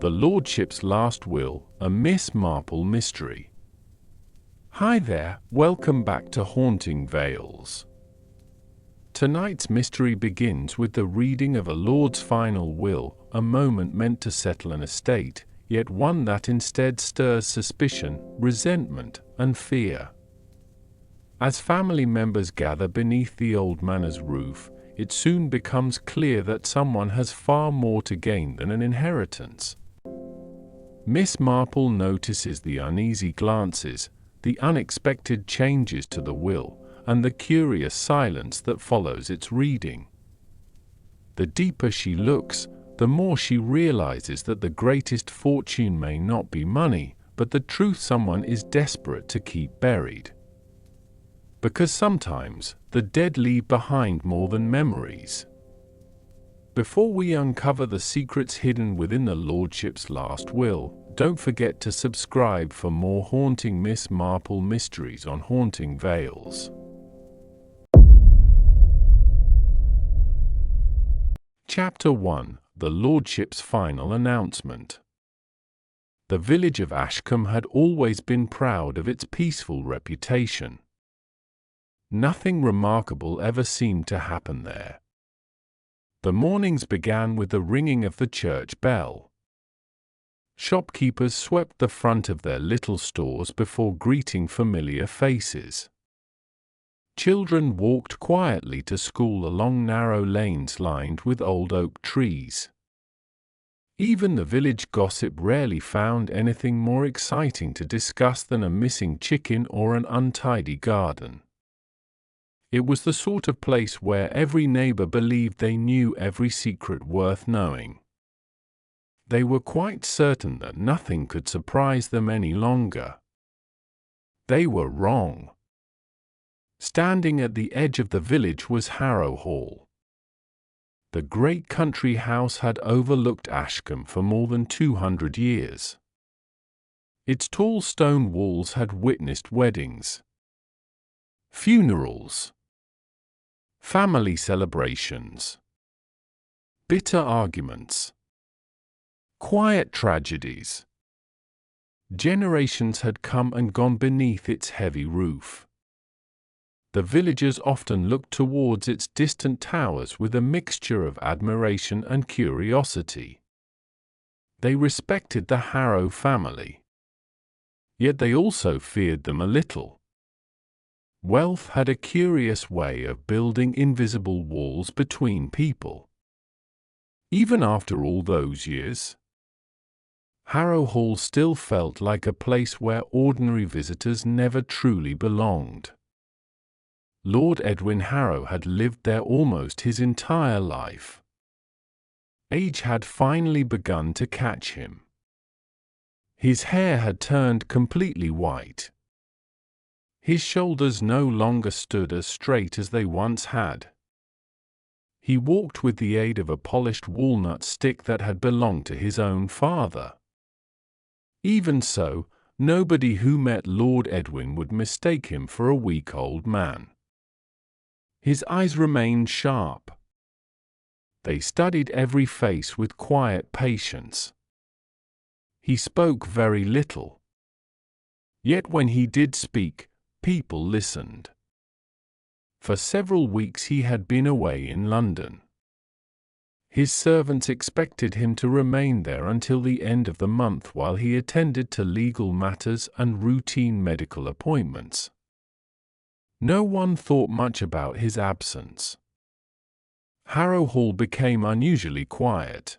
The Lordship's Last Will, a Miss Marple mystery. Hi there, welcome back to Haunting Vales. Tonight's mystery begins with the reading of a lord's final will, a moment meant to settle an estate, yet one that instead stirs suspicion, resentment, and fear. As family members gather beneath the old manor's roof, it soon becomes clear that someone has far more to gain than an inheritance. Miss Marple notices the uneasy glances, the unexpected changes to the will, and the curious silence that follows its reading. The deeper she looks, the more she realizes that the greatest fortune may not be money, but the truth someone is desperate to keep buried. Because sometimes, the dead leave behind more than memories. Before we uncover the secrets hidden within the Lordship's last will, don't forget to subscribe for more haunting Miss Marple mysteries on Haunting Vales. Chapter 1: The Lordship's Final Announcement. The village of Ashcombe had always been proud of its peaceful reputation. Nothing remarkable ever seemed to happen there. The mornings began with the ringing of the church bell. Shopkeepers swept the front of their little stores before greeting familiar faces. Children walked quietly to school along narrow lanes lined with old oak trees. Even the village gossip rarely found anything more exciting to discuss than a missing chicken or an untidy garden. It was the sort of place where every neighbor believed they knew every secret worth knowing. They were quite certain that nothing could surprise them any longer. They were wrong. Standing at the edge of the village was Harrow Hall. The great country house had overlooked Ashcombe for more than 200 years. Its tall stone walls had witnessed weddings, funerals, family celebrations, bitter arguments, quiet tragedies. Generations had come and gone beneath its heavy roof. The villagers often looked towards its distant towers with a mixture of admiration and curiosity. They respected the Harrow family. Yet they also feared them a little. Wealth had a curious way of building invisible walls between people. Even after all those years, Harrow Hall still felt like a place where ordinary visitors never truly belonged. Lord Edwin Harrow had lived there almost his entire life. Age had finally begun to catch him. His hair had turned completely white. His shoulders no longer stood as straight as they once had. He walked with the aid of a polished walnut stick that had belonged to his own father. Even so, nobody who met Lord Edwin would mistake him for a weak old man. His eyes remained sharp. They studied every face with quiet patience. He spoke very little. Yet when he did speak, people listened. For several weeks he had been away in London. His servants expected him to remain there until the end of the month while he attended to legal matters and routine medical appointments. No one thought much about his absence. Harrow Hall became unusually quiet.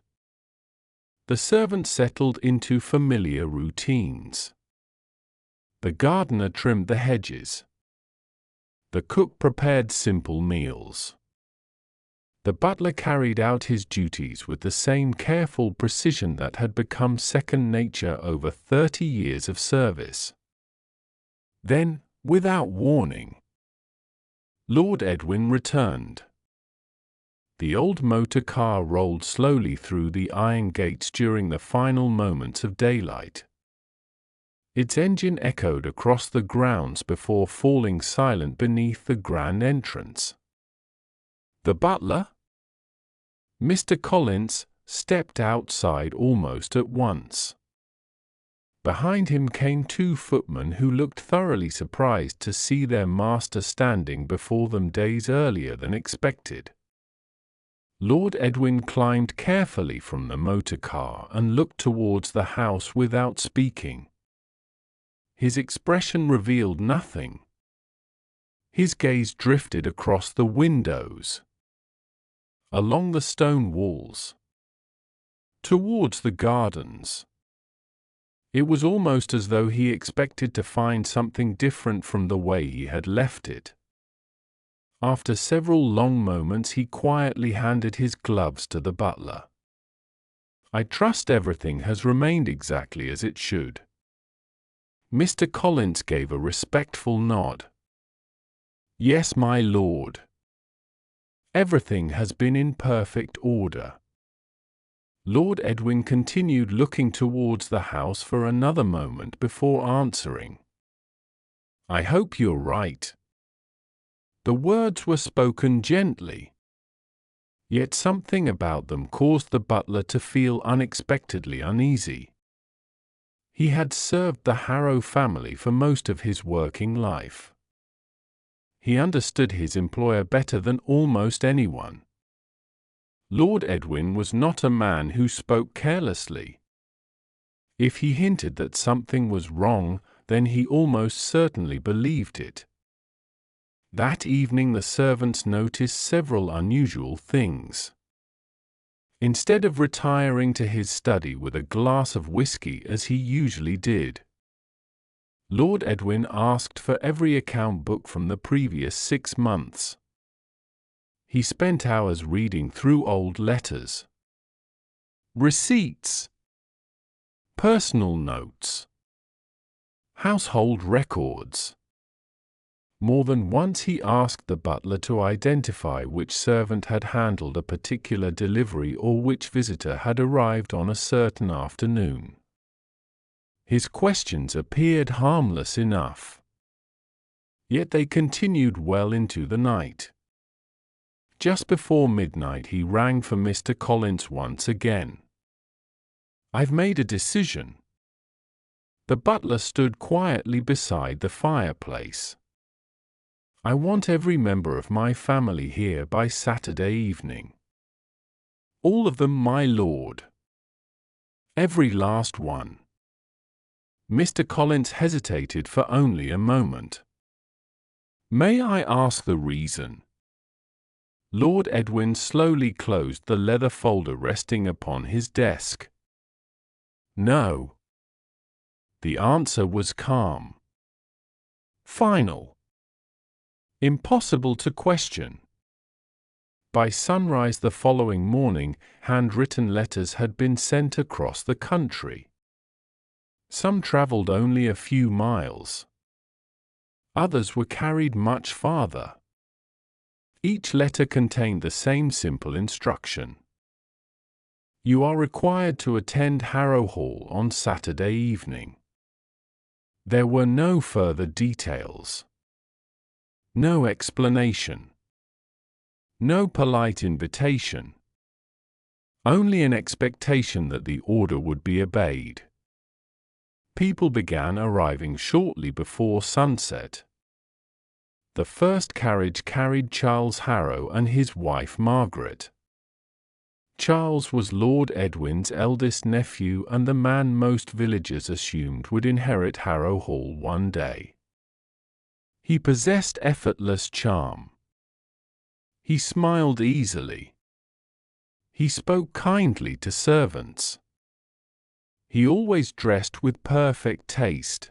The servants settled into familiar routines. The gardener trimmed the hedges. The cook prepared simple meals. The butler carried out his duties with the same careful precision that had become second nature over 30 years of service. Then, without warning, Lord Edwin returned. The old motor car rolled slowly through the iron gates during the final moments of daylight. Its engine echoed across the grounds before falling silent beneath the grand entrance. "The butler?" "Mr. Collins," stepped outside almost at once. Behind him came two footmen who looked thoroughly surprised to see their master standing before them days earlier than expected. Lord Edwin climbed carefully from the motor car and looked towards the house without speaking. His expression revealed nothing. His gaze drifted across the windows, along the stone walls, towards the gardens. It was almost as though he expected to find something different from the way he had left it. After several long moments, he quietly handed his gloves to the butler. "I trust everything has remained exactly as it should." Mr. Collins gave a respectful nod. "Yes, my lord. Everything has been in perfect order." Lord Edwin continued looking towards the house for another moment before answering. "I hope you're right." The words were spoken gently, yet something about them caused the butler to feel unexpectedly uneasy. He had served the Harrow family for most of his working life. He understood his employer better than almost anyone. Lord Edwin was not a man who spoke carelessly. If he hinted that something was wrong, then he almost certainly believed it. That evening the servants noticed several unusual things. Instead of retiring to his study with a glass of whiskey as he usually did, Lord Edwin asked for every account book from the previous 6 months. He spent hours reading through old letters, receipts, personal notes, household records. More than once he asked the butler to identify which servant had handled a particular delivery or which visitor had arrived on a certain afternoon. His questions appeared harmless enough, yet they continued well into the night. Just before midnight he rang for Mr. Collins once again. "I've made a decision." The butler stood quietly beside the fireplace. "I want every member of my family here by Saturday evening. All of them, my lord. Every last one." Mr. Collins hesitated for only a moment. "May I ask the reason?" Lord Edwin slowly closed the leather folder resting upon his desk. "No." The answer was calm, final, impossible to question. By sunrise the following morning, handwritten letters had been sent across the country. Some traveled only a few miles. Others were carried much farther. Each letter contained the same simple instruction: "You are required to attend Harrow Hall on Saturday evening." There were no further details. No explanation. No polite invitation. Only an expectation that the order would be obeyed. People began arriving shortly before sunset. The first carriage carried Charles Harrow and his wife Margaret. Charles was Lord Edwin's eldest nephew and the man most villagers assumed would inherit Harrow Hall one day. He possessed effortless charm. He smiled easily. He spoke kindly to servants. He always dressed with perfect taste.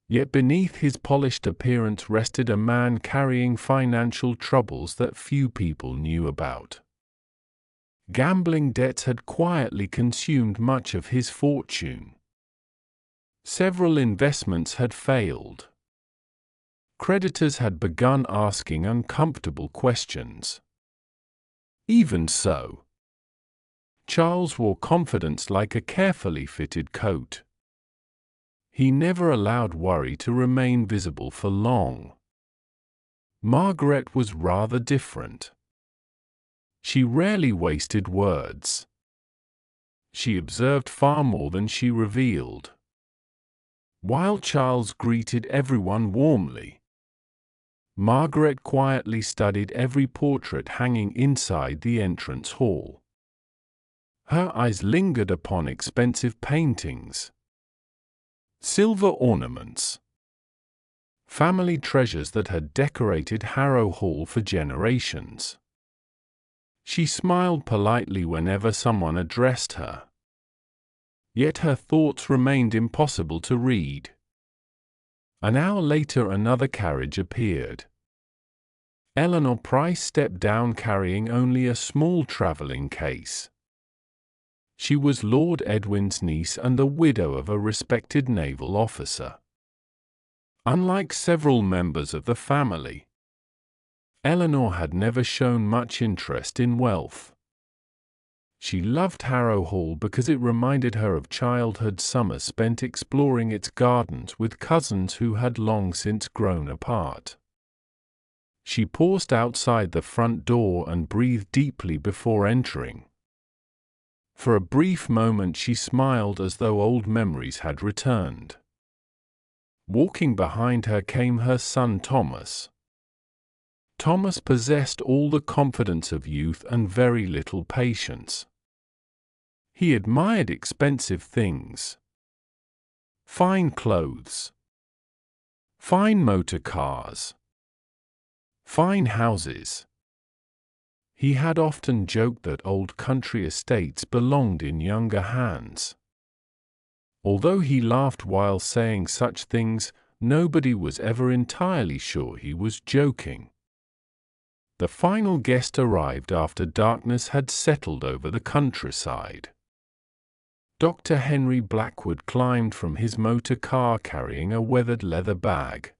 Yet beneath his polished appearance rested a man carrying financial troubles that few people knew about. Gambling debts had quietly consumed much of his fortune. Several investments had failed. Creditors had begun asking uncomfortable questions. Even so, Charles wore confidence like a carefully fitted coat. He never allowed worry to remain visible for long. Margaret was rather different. She rarely wasted words. She observed far more than she revealed. While Charles greeted everyone warmly, Margaret quietly studied every portrait hanging inside the entrance hall. Her eyes lingered upon expensive paintings, silver ornaments, family treasures that had decorated Harrow Hall for generations. She smiled politely whenever someone addressed her. Yet her thoughts remained impossible to read. An hour later another carriage appeared. Eleanor Price stepped down carrying only a small travelling case. She was Lord Edwin's niece and the widow of a respected naval officer. Unlike several members of the family, Eleanor had never shown much interest in wealth. She loved Harrow Hall because it reminded her of childhood summers spent exploring its gardens with cousins who had long since grown apart. She paused outside the front door and breathed deeply before entering. For a brief moment she smiled as though old memories had returned. Walking behind her came her son Thomas. Thomas possessed all the confidence of youth and very little patience. He admired expensive things, fine clothes, fine motor cars, fine houses. He had often joked that old country estates belonged in younger hands. Although he laughed while saying such things, nobody was ever entirely sure he was joking. The final guest arrived after darkness had settled over the countryside. Dr. Henry Blackwood climbed from his motor car carrying a weathered leather bag.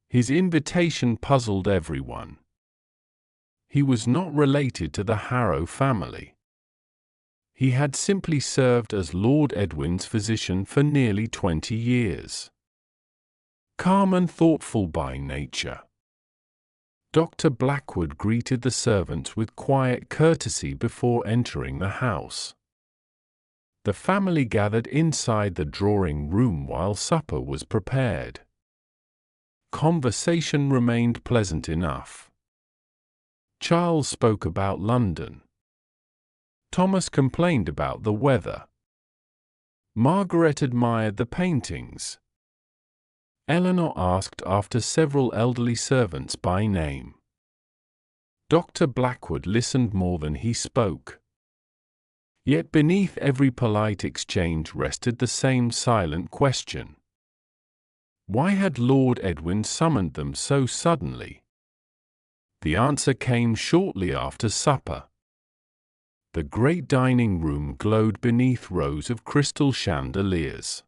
His invitation puzzled everyone. He was not related to the Harrow family. He had simply served as Lord Edwin's physician for nearly 20 years. Calm and thoughtful by nature, Dr. Blackwood greeted the servants with quiet courtesy before entering the house. The family gathered inside the drawing room while supper was prepared. Conversation remained pleasant enough. Charles spoke about London. Thomas complained about the weather. Margaret admired the paintings. Eleanor asked after several elderly servants by name. Dr. Blackwood listened more than he spoke. Yet beneath every polite exchange rested the same silent question. Why had Lord Edwin summoned them so suddenly? The answer came shortly after supper. The great dining room glowed beneath rows of crystal chandeliers.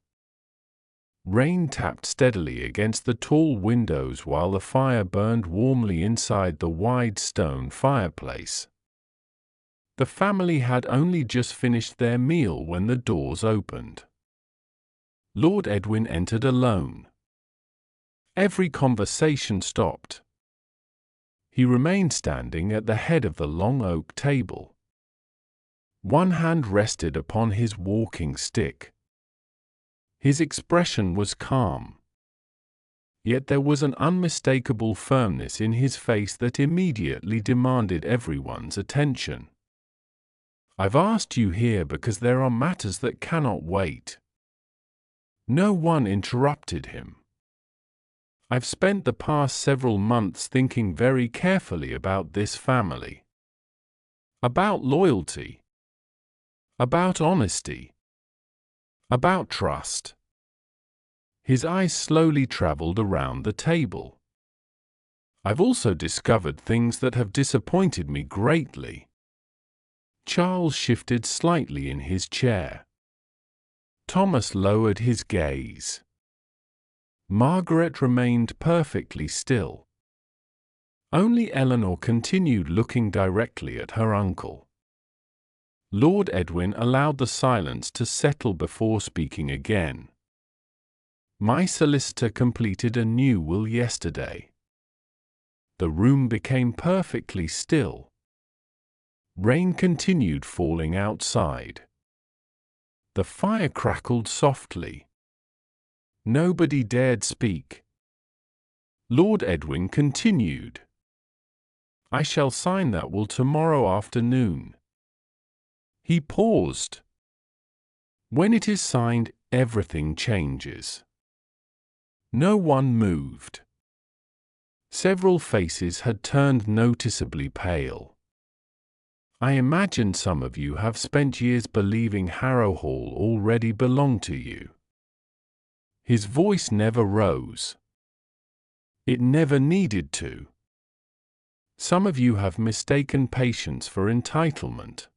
Rain tapped steadily against the tall windows while the fire burned warmly inside the wide stone fireplace. The family had only just finished their meal when the doors opened. Lord Edwin entered alone. Every conversation stopped. He remained standing at the head of the long oak table. One hand rested upon his walking stick. His expression was calm. Yet there was an unmistakable firmness in his face that immediately demanded everyone's attention. "I've asked you here because there are matters that cannot wait." No one interrupted him. "I've spent the past several months thinking very carefully about this family. About loyalty. About honesty. About trust." His eyes slowly traveled around the table. "I've also discovered things that have disappointed me greatly." Charles shifted slightly in his chair. Thomas lowered his gaze. Margaret remained perfectly still. Only Eleanor continued looking directly at her uncle. Lord Edwin allowed the silence to settle before speaking again. "My solicitor completed a new will yesterday." The room became perfectly still. Rain continued falling outside. The fire crackled softly. Nobody dared speak. Lord Edwin continued. "I shall sign that will tomorrow afternoon." He paused. When it is signed, everything changes. No one moved. Several faces had turned noticeably pale. "I imagine some of you have spent years believing Harrow Hall already belonged to you." His voice never rose. It never needed to. "Some of you have mistaken patience for entitlement."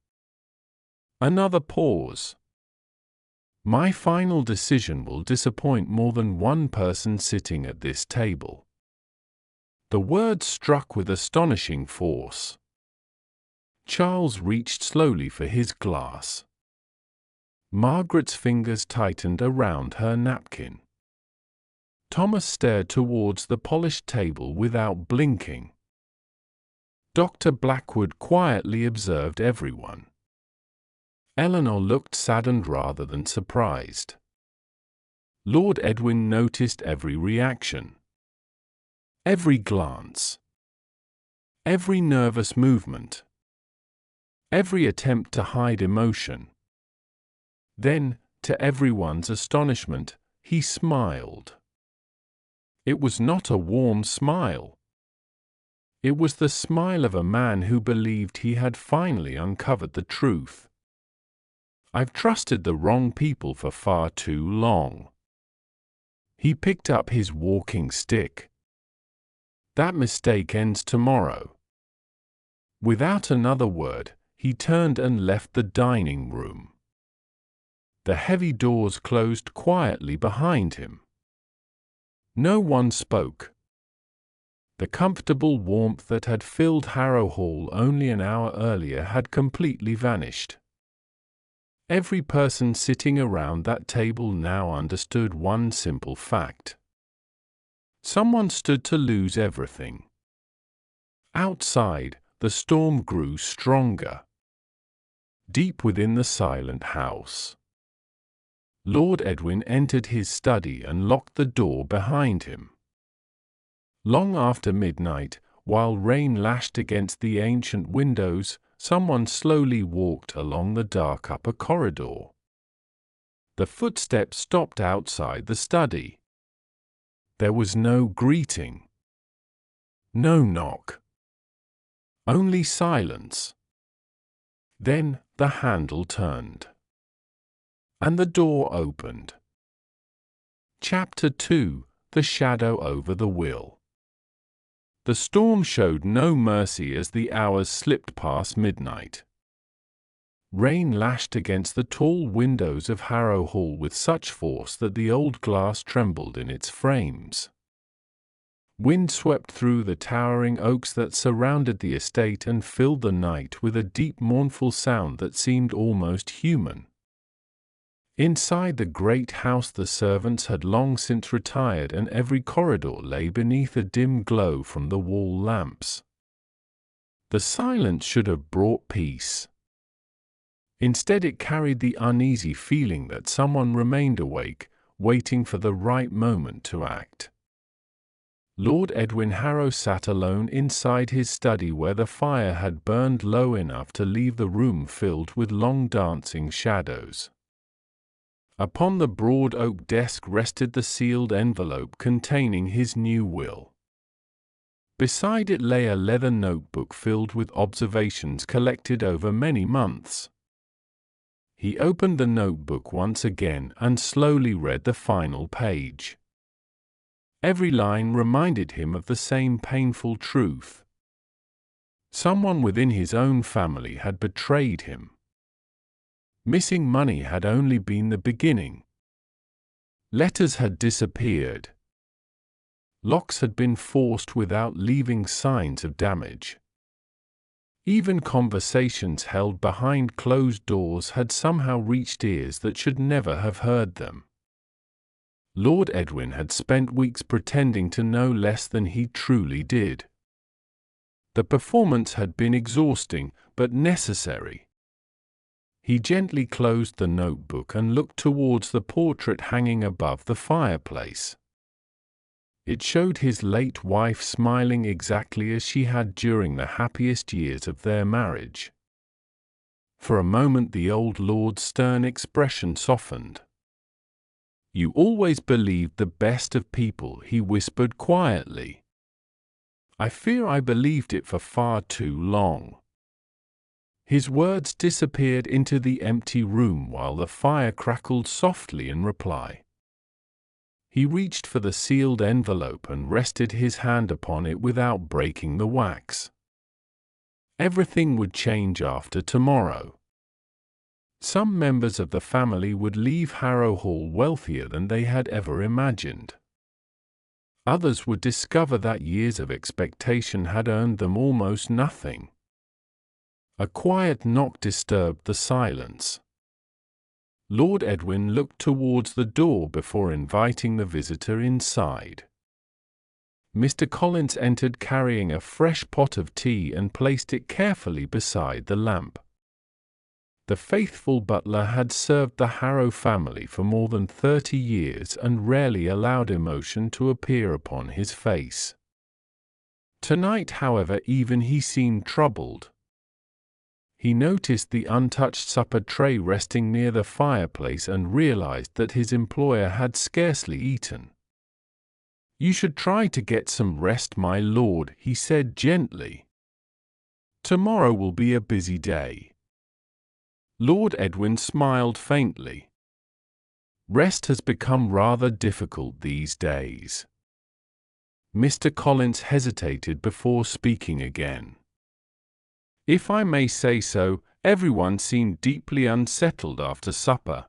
Another pause. "My final decision will disappoint more than one person sitting at this table." The words struck with astonishing force. Charles reached slowly for his glass. Margaret's fingers tightened around her napkin. Thomas stared towards the polished table without blinking. Dr. Blackwood quietly observed everyone. Eleanor looked saddened rather than surprised. Lord Edwin noticed every reaction. Every glance. Every nervous movement. Every attempt to hide emotion. Then, to everyone's astonishment, he smiled. It was not a warm smile. It was the smile of a man who believed he had finally uncovered the truth. "I've trusted the wrong people for far too long." He picked up his walking stick. "That mistake ends tomorrow." Without another word, he turned and left the dining room. The heavy doors closed quietly behind him. No one spoke. The comfortable warmth that had filled Harrow Hall only an hour earlier had completely vanished. Every person sitting around that table now understood one simple fact. Someone stood to lose everything. Outside, the storm grew stronger. Deep within the silent house, Lord Edwin entered his study and locked the door behind him. Long after midnight, while rain lashed against the ancient windows, someone slowly walked along the dark upper corridor. The footsteps stopped outside the study. There was no greeting. No knock. Only silence. Then the handle turned. And the door opened. Chapter 2: The Shadow over the Will. The storm showed no mercy as the hours slipped past midnight. Rain lashed against the tall windows of Harrow Hall with such force that the old glass trembled in its frames. Wind swept through the towering oaks that surrounded the estate and filled the night with a deep mournful sound that seemed almost human. Inside the great house the servants had long since retired, and every corridor lay beneath a dim glow from the wall lamps. The silence should have brought peace. Instead it carried the uneasy feeling that someone remained awake, waiting for the right moment to act. Lord Edwin Harrow sat alone inside his study, where the fire had burned low enough to leave the room filled with long dancing shadows. Upon the broad oak desk rested the sealed envelope containing his new will. Beside it lay a leather notebook filled with observations collected over many months. He opened the notebook once again and slowly read the final page. Every line reminded him of the same painful truth. Someone within his own family had betrayed him. Missing money had only been the beginning. Letters had disappeared. Locks had been forced without leaving signs of damage. Even conversations held behind closed doors had somehow reached ears that should never have heard them. Lord Edwin had spent weeks pretending to know less than he truly did. The performance had been exhausting, but necessary. He gently closed the notebook and looked towards the portrait hanging above the fireplace. It showed his late wife smiling exactly as she had during the happiest years of their marriage. For a moment the old lord's stern expression softened. "You always believed the best of people," he whispered quietly. "I fear I believed it for far too long." His words disappeared into the empty room while the fire crackled softly in reply. He reached for the sealed envelope and rested his hand upon it without breaking the wax. Everything would change after tomorrow. Some members of the family would leave Harrow Hall wealthier than they had ever imagined. Others would discover that years of expectation had earned them almost nothing. A quiet knock disturbed the silence. Lord Edwin looked towards the door before inviting the visitor inside. Mr. Collins entered carrying a fresh pot of tea and placed it carefully beside the lamp. The faithful butler had served the Harrow family for more than 30 years and rarely allowed emotion to appear upon his face. Tonight, however, even he seemed troubled. He noticed the untouched supper tray resting near the fireplace and realized that his employer had scarcely eaten. "You should try to get some rest, my lord," he said gently. "Tomorrow will be a busy day." Lord Edwin smiled faintly. "Rest has become rather difficult these days." Mr. Collins hesitated before speaking again. "If I may say so, everyone seemed deeply unsettled after supper.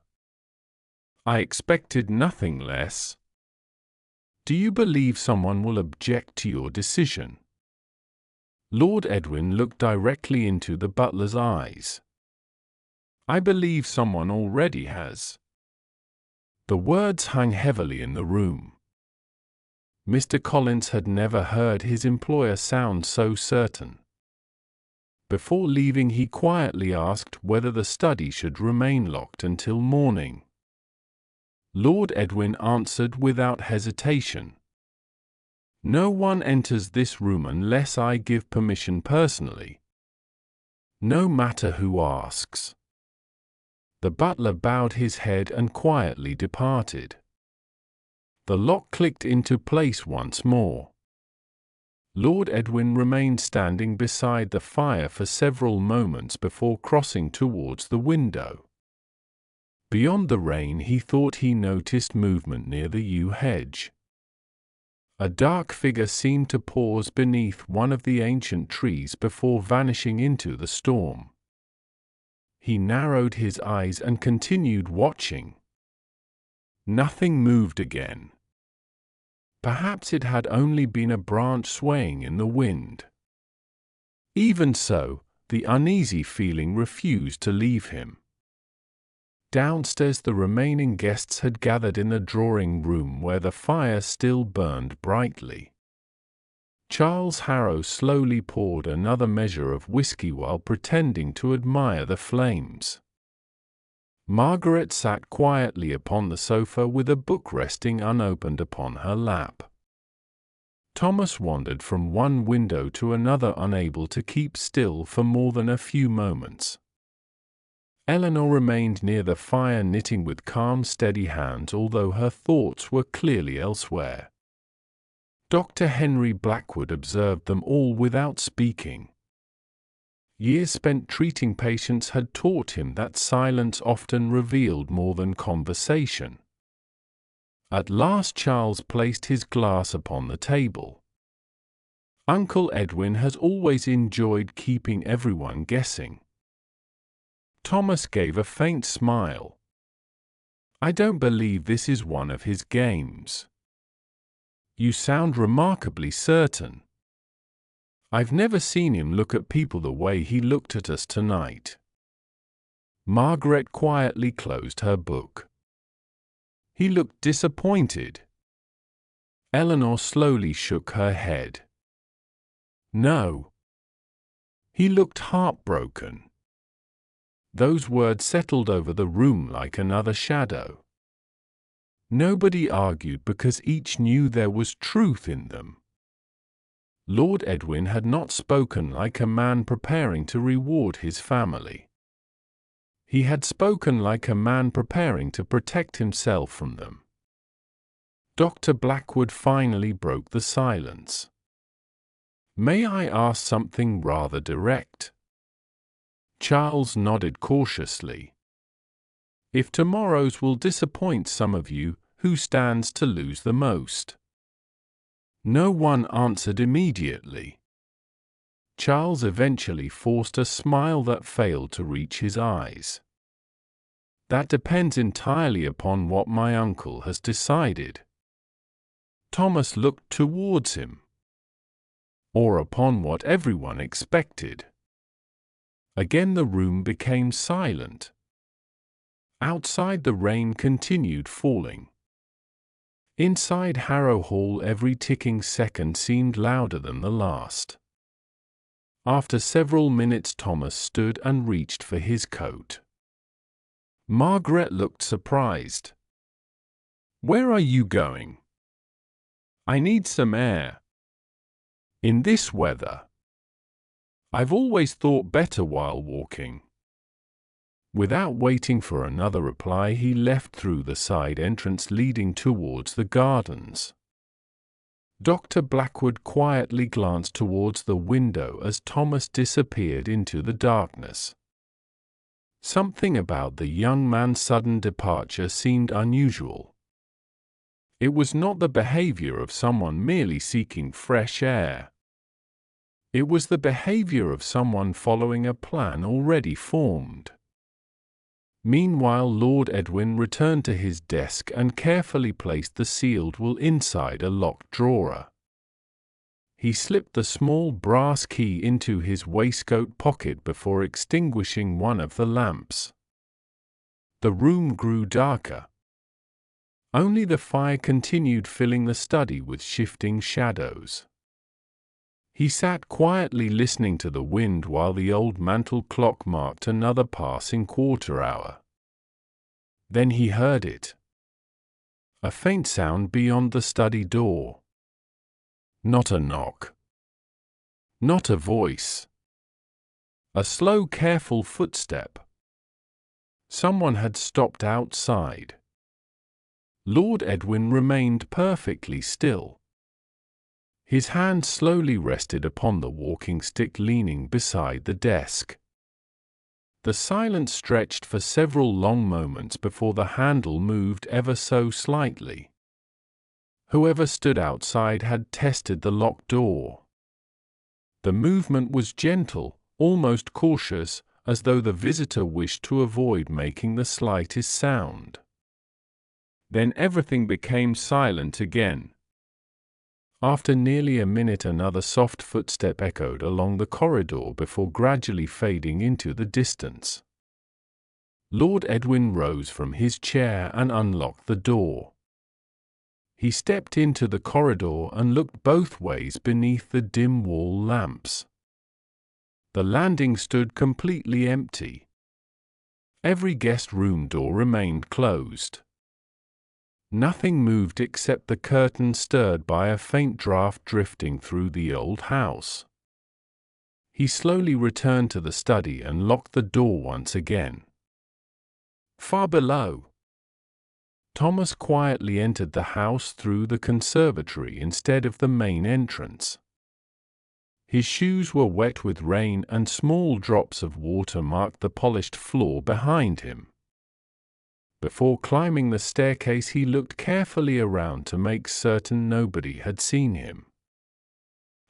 I expected nothing less. Do you believe someone will object to your decision?" Lord Edwin looked directly into the butler's eyes. "I believe someone already has." The words hung heavily in the room. Mr. Collins had never heard his employer sound so certain. Before leaving, he quietly asked whether the study should remain locked until morning. Lord Edwin answered without hesitation. "No one enters this room unless I give permission personally. No matter who asks." The butler bowed his head and quietly departed. The lock clicked into place once more. Lord Edwin remained standing beside the fire for several moments before crossing towards the window. Beyond the rain, he thought he noticed movement near the yew hedge. A dark figure seemed to pause beneath one of the ancient trees before vanishing into the storm. He narrowed his eyes and continued watching. Nothing moved again. Perhaps it had only been a branch swaying in the wind. Even so, the uneasy feeling refused to leave him. Downstairs, the remaining guests had gathered in the drawing room where the fire still burned brightly. Charles Harrow slowly poured another measure of whiskey while pretending to admire the flames. Margaret sat quietly upon the sofa with a book resting unopened upon her lap. Thomas wandered from one window to another, unable to keep still for more than a few moments. Eleanor remained near the fire knitting with calm, steady hands, although her thoughts were clearly elsewhere. Dr. Henry Blackwood observed them all without speaking. Years spent treating patients had taught him that silence often revealed more than conversation. At last Charles placed his glass upon the table. "Uncle Edwin has always enjoyed keeping everyone guessing." Thomas gave a faint smile. "I don't believe this is one of his games." "You sound remarkably certain." "I've never seen him look at people the way he looked at us tonight." Margaret quietly closed her book. "He looked disappointed." Eleanor slowly shook her head. "No. He looked heartbroken. Those words settled over the room like another shadow. Nobody argued because each knew there was truth in them. Lord Edwin had not spoken like a man preparing to reward his family. He had spoken like a man preparing to protect himself from them. Dr. Blackwood finally broke the silence. "May I ask something rather direct?" Charles nodded cautiously. "If tomorrow's will disappoint some of you, who stands to lose the most?" No one answered immediately. Charles eventually forced a smile that failed to reach his eyes. "That depends entirely upon what my uncle has decided." Thomas looked towards him. "Or upon what everyone expected." Again the room became silent. Outside the rain continued falling. Inside Harrow Hall every ticking second seemed louder than the last. After several minutes Thomas stood and reached for his coat. Margaret looked surprised. "Where are you going?" "I need some air." "In this weather?" "I've always thought better while walking." Without waiting for another reply, he left through the side entrance leading towards the gardens. Dr. Blackwood quietly glanced towards the window as Thomas disappeared into the darkness. Something about the young man's sudden departure seemed unusual. It was not the behavior of someone merely seeking fresh air. It was the behavior of someone following a plan already formed. Meanwhile, Lord Edwin returned to his desk and carefully placed the sealed will inside a locked drawer. He slipped the small brass key into his waistcoat pocket before extinguishing one of the lamps. The room grew darker. Only the fire continued filling the study with shifting shadows. He sat quietly listening to the wind while the old mantel clock marked another passing quarter hour. Then he heard it. A faint sound beyond the study door. Not a knock. Not a voice. A slow, careful footstep. Someone had stopped outside. Lord Edwin remained perfectly still. His hand slowly rested upon the walking stick leaning beside the desk. The silence stretched for several long moments before the handle moved ever so slightly. Whoever stood outside had tested the locked door. The movement was gentle, almost cautious, as though the visitor wished to avoid making the slightest sound. Then everything became silent again. After nearly a minute, another soft footstep echoed along the corridor before gradually fading into the distance. Lord Edwin rose from his chair and unlocked the door. He stepped into the corridor and looked both ways beneath the dim wall lamps. The landing stood completely empty. Every guest room door remained closed. Nothing moved except the curtain stirred by a faint draft drifting through the old house. He slowly returned to the study and locked the door once again. Far below, Thomas quietly entered the house through the conservatory instead of the main entrance. His shoes were wet with rain and small drops of water marked the polished floor behind him. Before climbing the staircase, he looked carefully around to make certain nobody had seen him.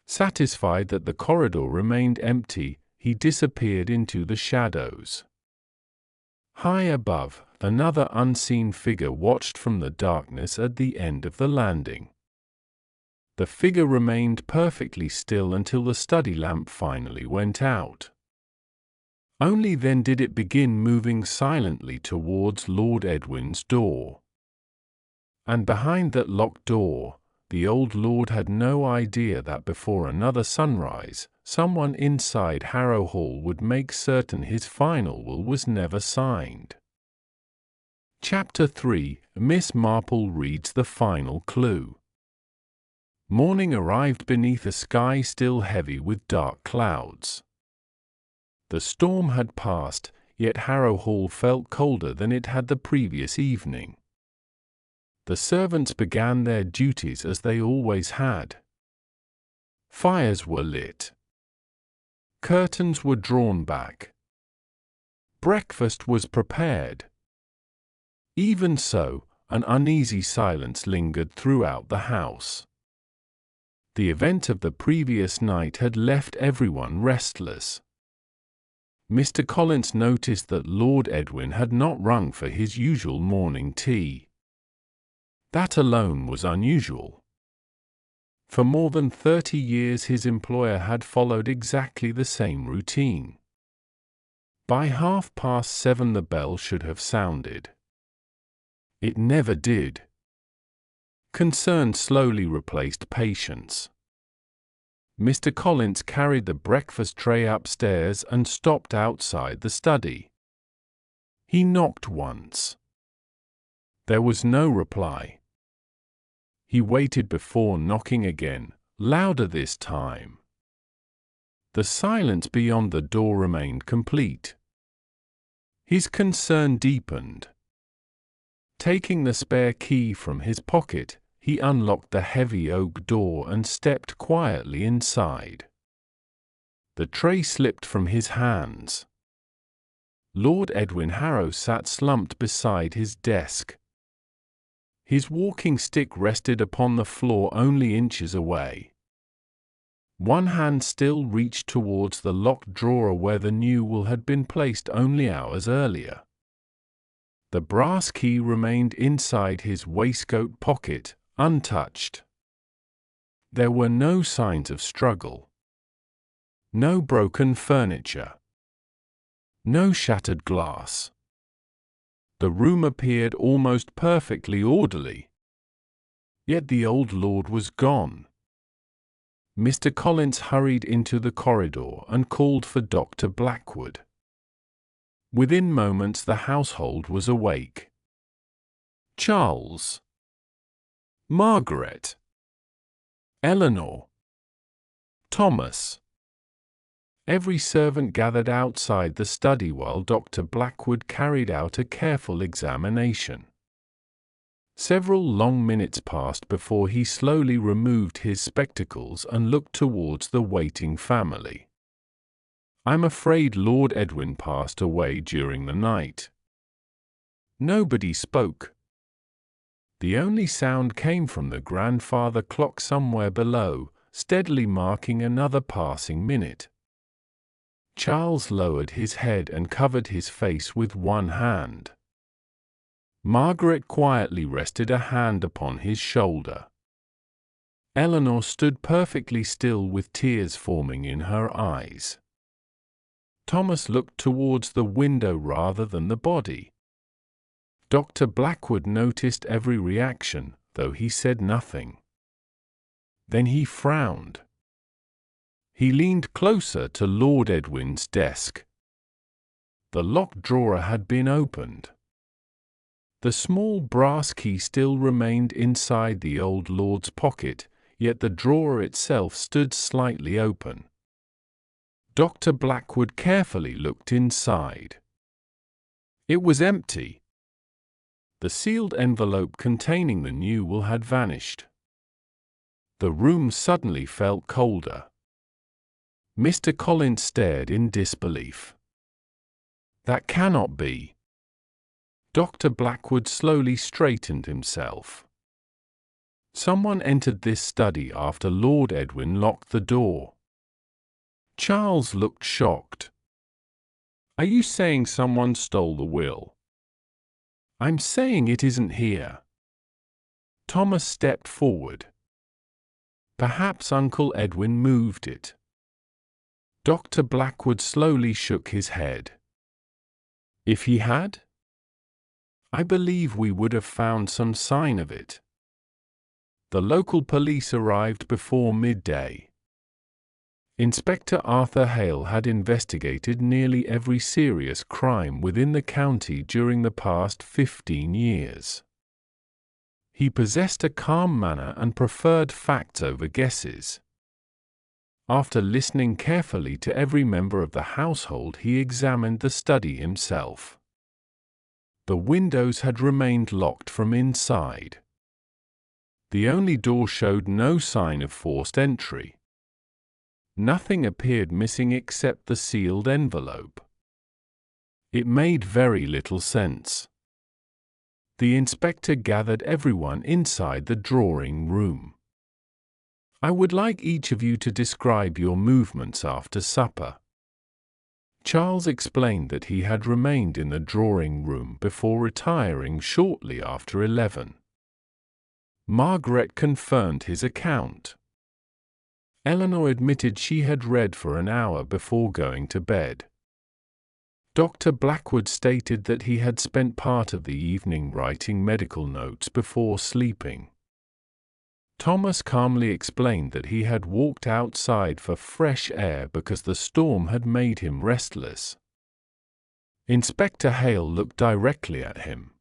Satisfied that the corridor remained empty, he disappeared into the shadows. High above, another unseen figure watched from the darkness at the end of the landing. The figure remained perfectly still until the study lamp finally went out. Only then did it begin moving silently towards Lord Edwin's door. And behind that locked door, the old lord had no idea that before another sunrise, someone inside Harrow Hall would make certain his final will was never signed. Chapter 3 – Miss Marple reads the final clue. Morning arrived beneath a sky still heavy with dark clouds. The storm had passed, yet Harrow Hall felt colder than it had the previous evening. The servants began their duties as they always had. Fires were lit. Curtains were drawn back. Breakfast was prepared. Even so, an uneasy silence lingered throughout the house. The event of the previous night had left everyone restless. Mr. Collins noticed that Lord Edwin had not rung for his usual morning tea. That alone was unusual. For more than 30 years his employer had followed exactly the same routine. By 7:30 the bell should have sounded. It never did. Concern slowly replaced patience. Mr. Collins carried the breakfast tray upstairs and stopped outside the study. He knocked once. There was no reply. He waited before knocking again, louder this time. The silence beyond the door remained complete. His concern deepened. Taking the spare key from his pocket, he unlocked the heavy oak door and stepped quietly inside. The tray slipped from his hands. Lord Edwin Harrow sat slumped beside his desk. His walking stick rested upon the floor only inches away. One hand still reached towards the locked drawer where the new will had been placed only hours earlier. The brass key remained inside his waistcoat pocket, untouched. There were no signs of struggle. No broken furniture. No shattered glass. The room appeared almost perfectly orderly. Yet the old lord was gone. Mr. Collins hurried into the corridor and called for Dr. Blackwood. Within moments the household was awake. Charles, Margaret, Eleanor, Thomas. Every servant gathered outside the study while Dr. Blackwood carried out a careful examination. Several long minutes passed before he slowly removed his spectacles and looked towards the waiting family. "I'm afraid Lord Edwin passed away during the night." Nobody spoke. The only sound came from the grandfather clock somewhere below, steadily marking another passing minute. Charles lowered his head and covered his face with one hand. Margaret quietly rested a hand upon his shoulder. Eleanor stood perfectly still with tears forming in her eyes. Thomas looked towards the window rather than the body. Dr. Blackwood noticed every reaction, though he said nothing. Then he frowned. He leaned closer to Lord Edwin's desk. The locked drawer had been opened. The small brass key still remained inside the old lord's pocket, yet the drawer itself stood slightly open. Dr. Blackwood carefully looked inside. It was empty. The sealed envelope containing the new will had vanished. The room suddenly felt colder. Mr. Collins stared in disbelief. "That cannot be." Dr. Blackwood slowly straightened himself. "Someone entered this study after Lord Edwin locked the door." Charles looked shocked. "Are you saying someone stole the will?" "I'm saying it isn't here." Thomas stepped forward. "Perhaps Uncle Edwin moved it." Dr. Blackwood slowly shook his head. "If he had? I believe we would have found some sign of it." The local police arrived before midday. Inspector Arthur Hale had investigated nearly every serious crime within the county during the past 15 years. He possessed a calm manner and preferred facts over guesses. After listening carefully to every member of the household, he examined the study himself. The windows had remained locked from inside. The only door showed no sign of forced entry. Nothing appeared missing except the sealed envelope. It made very little sense. The inspector gathered everyone inside the drawing room. "I would like each of you to describe your movements after supper." Charles explained that he had remained in the drawing room before retiring shortly after 11. Margaret confirmed his account. Eleanor admitted she had read for an hour before going to bed. Dr. Blackwood stated that he had spent part of the evening writing medical notes before sleeping. Thomas calmly explained that he had walked outside for fresh air because the storm had made him restless. Inspector Hale looked directly at him.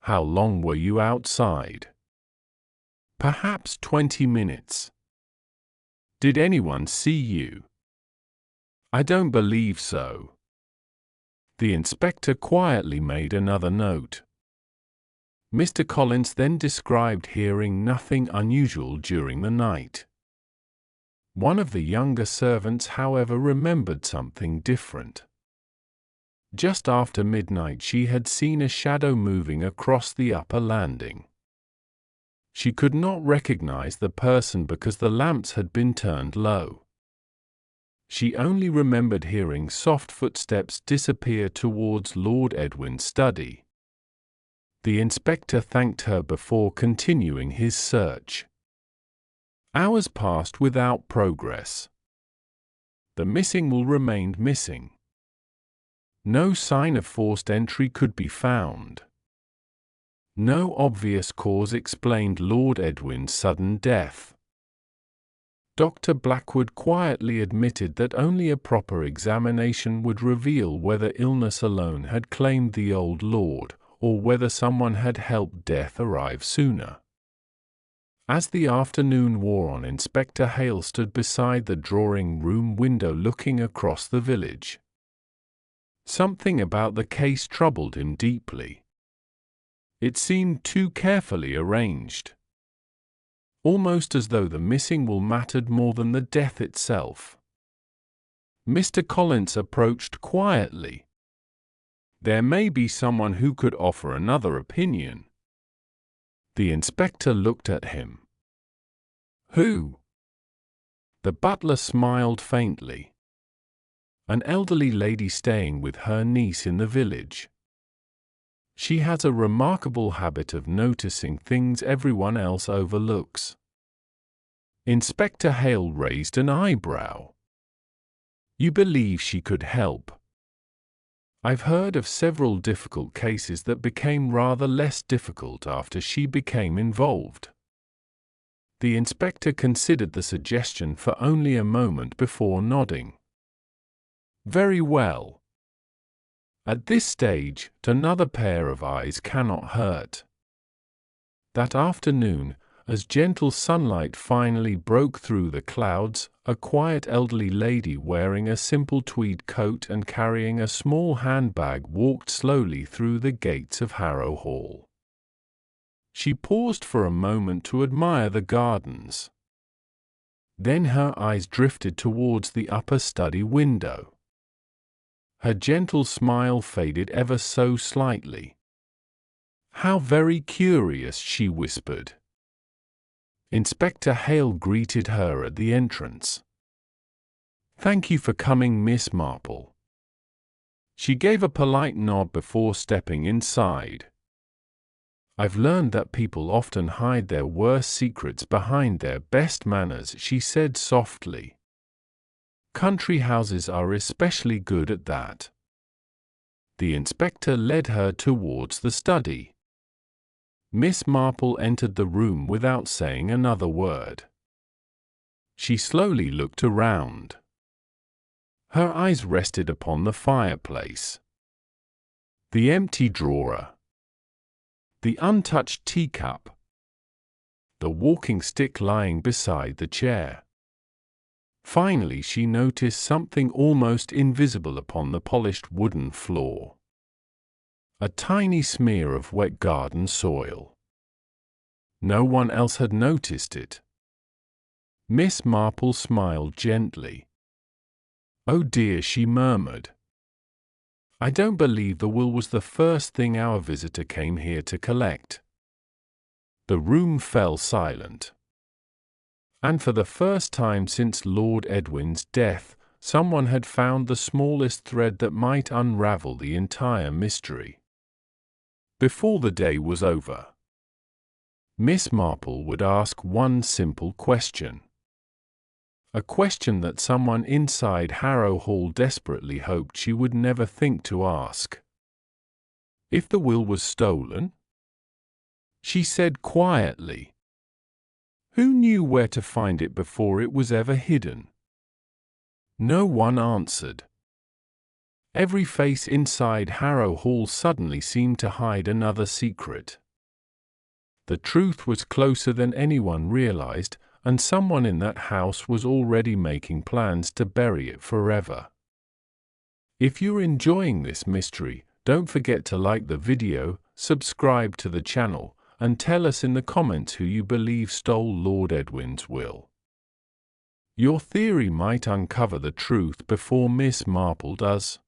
"How long were you outside?" "Perhaps 20 minutes. Did anyone see you?" "I don't believe so." The inspector quietly made another note. Mr. Collins then described hearing nothing unusual during the night. One of the younger servants, however, remembered something different. Just after midnight, she had seen a shadow moving across the upper landing. She could not recognize the person because the lamps had been turned low. She only remembered hearing soft footsteps disappear towards Lord Edwin's study. The inspector thanked her before continuing his search. Hours passed without progress. The missing will remained missing. No sign of forced entry could be found. No obvious cause explained Lord Edwin's sudden death. Dr. Blackwood quietly admitted that only a proper examination would reveal whether illness alone had claimed the old lord, or whether someone had helped death arrive sooner. As the afternoon wore on, Inspector Hale stood beside the drawing-room window looking across the village. Something about the case troubled him deeply. It seemed too carefully arranged. Almost as though the missing will mattered more than the death itself. Mr. Collins approached quietly. "There may be someone who could offer another opinion." The inspector looked at him. "Who?" The butler smiled faintly. "An elderly lady staying with her niece in the village. She has a remarkable habit of noticing things everyone else overlooks." Inspector Hale raised an eyebrow. "You believe she could help?" "I've heard of several difficult cases that became rather less difficult after she became involved." The inspector considered the suggestion for only a moment before nodding. "Very well. At this stage, another pair of eyes cannot hurt." That afternoon, as gentle sunlight finally broke through the clouds, a quiet elderly lady wearing a simple tweed coat and carrying a small handbag walked slowly through the gates of Harrow Hall. She paused for a moment to admire the gardens. Then her eyes drifted towards the upper study window. Her gentle smile faded ever so slightly. "How very curious," she whispered. Inspector Hale greeted her at the entrance. "Thank you for coming, Miss Marple." She gave a polite nod before stepping inside. "I've learned that people often hide their worst secrets behind their best manners," she said softly. "Country houses are especially good at that." The inspector led her towards the study. Miss Marple entered the room without saying another word. She slowly looked around. Her eyes rested upon the fireplace, the empty drawer, the untouched teacup, the walking stick lying beside the chair. Finally, she noticed something almost invisible upon the polished wooden floor. A tiny smear of wet garden soil. No one else had noticed it. Miss Marple smiled gently. "Oh dear," she murmured. "I don't believe the will was the first thing our visitor came here to collect." The room fell silent. And for the first time since Lord Edwin's death, someone had found the smallest thread that might unravel the entire mystery. Before the day was over, Miss Marple would ask one simple question. A question that someone inside Harrow Hall desperately hoped she would never think to ask. If the will was stolen? She said quietly. Who knew where to find it before it was ever hidden? No one answered. Every face inside Harrow Hall suddenly seemed to hide another secret. The truth was closer than anyone realized, and someone in that house was already making plans to bury it forever. If you're enjoying this mystery, don't forget to like the video, subscribe to the channel, and tell us in the comments who you believe stole Lord Edwin's will. Your theory might uncover the truth before Miss Marple does.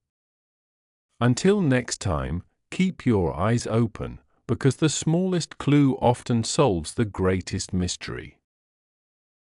Until next time, keep your eyes open, because the smallest clue often solves the greatest mystery.